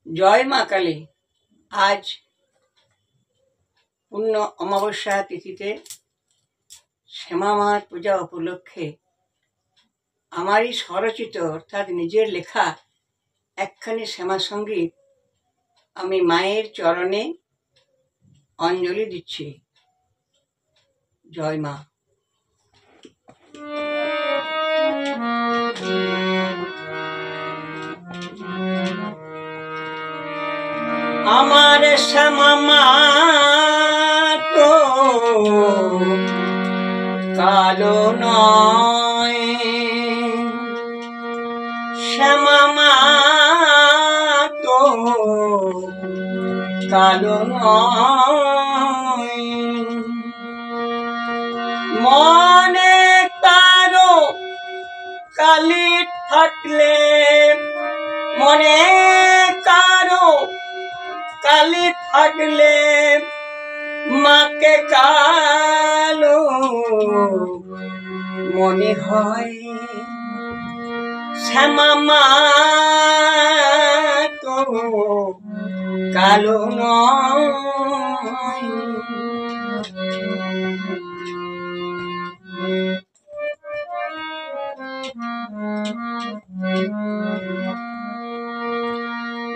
জয় মা কালী। আজ পূর্ণ অমাবস্যা তিথিতে শ্যামা মার পূজা উপলক্ষে আমারই স্বরচিত অর্থাৎ নিজের লেখা একখানি শ্যামা সঙ্গীত আমি মায়ের চরণে অঞ্জলি দিচ্ছি। জয় মা। আমার শ্যামা মা তো কালো নয়, শ্যামা মা তো কালো নয়। মনে কারো কালি থাকলে, মনে কারো কালি থাকলে মাকে কালো মনে হয়। শ্যামা মা তো কালো নয়।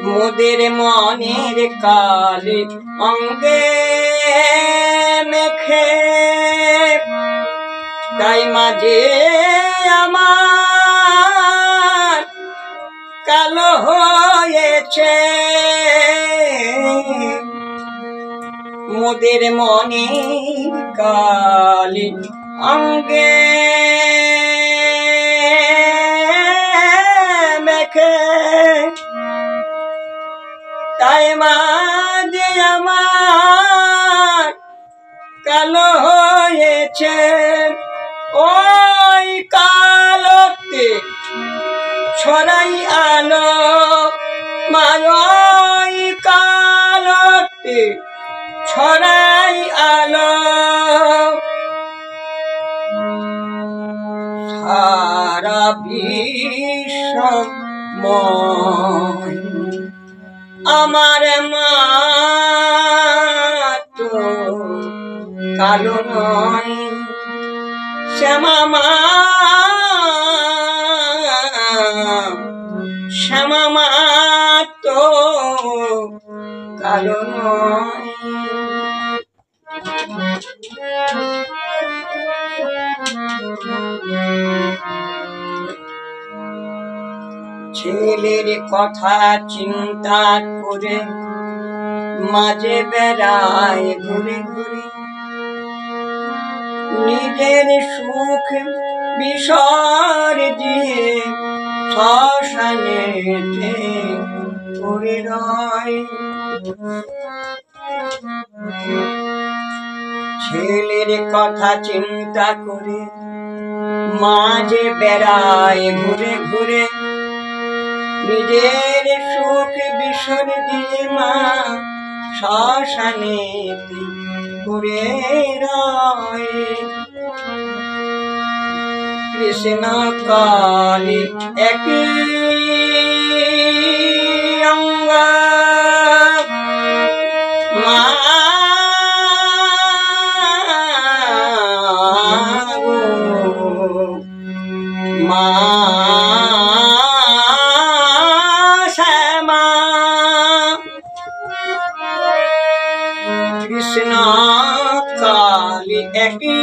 মোদের মনের কালি অঙ্গে মেখে, তাই মাঝে আমার কালো হয়েছে। মোদের মনের কালি অঙ্গে মেখে, তাই মাঝে আমার কালো হয়েছে। ওই কালোতে ছড়াই আলো মা, ওই কালোতে ছড়াই আলো। সারা বিশ্বময় আমার মা তো কালো নয়। শ্যামা মা, শ্যামা মা তো কালো নয়। ছেলের কথা চিন্তা করে মাঝে বেড়ায় ঘুরে ঘুরে, নিজের সুখ বিসর্জিয়ে শ্মশানেতে পড়ে রয়। ছেলের কথা চিন্তা করে মাঝে বেড়ায় ঘুরে ঘুরে, নিজের সুখ বিসর্জিয়ে মা শ্মশানেতে পড়ে রয়। কৃষ্ণ কালী একই অঙ্গ, মা মা শ্যামা। কৃষ্ণ কালী একই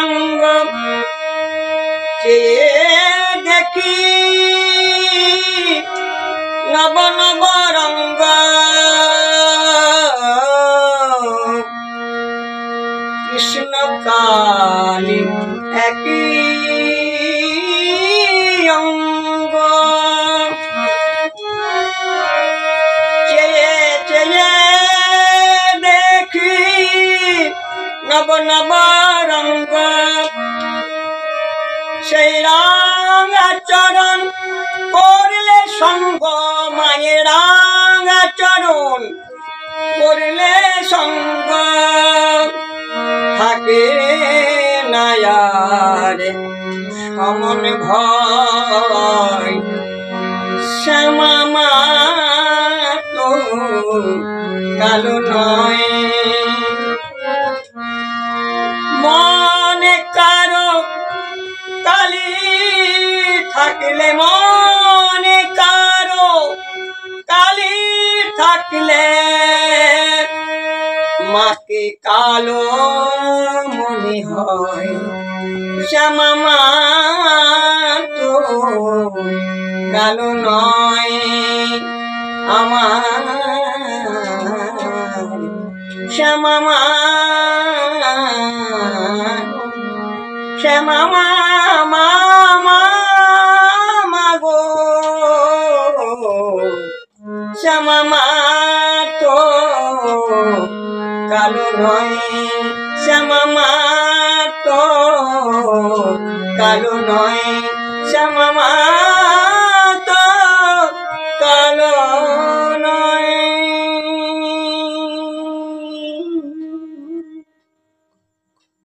অঙ্গ, চেয়ে দেখি নব নব রঙ্গ। কৃষ্ণ কালী একই অঙ্গ, চেয়ে চেয়ে দেখি নব নব রঙ্গ। সেই রাঙা চরণ করলে সঙ্গ, মায়ের রাঙা চরণ করলে সঙ্গ। থাকে না আর সমন ভয়, শ্যামা মা কালো নয় মনে কারো কালি থাকলে মনে কারো কালি থাকলে মাকে কালো মনে হয় শ্যামা মা তো কালো নয় আমার শ্যামা মা শ্যামা মা গো শ্যামা মা তো কালো নয় শ্যামা মা তো কালো নয়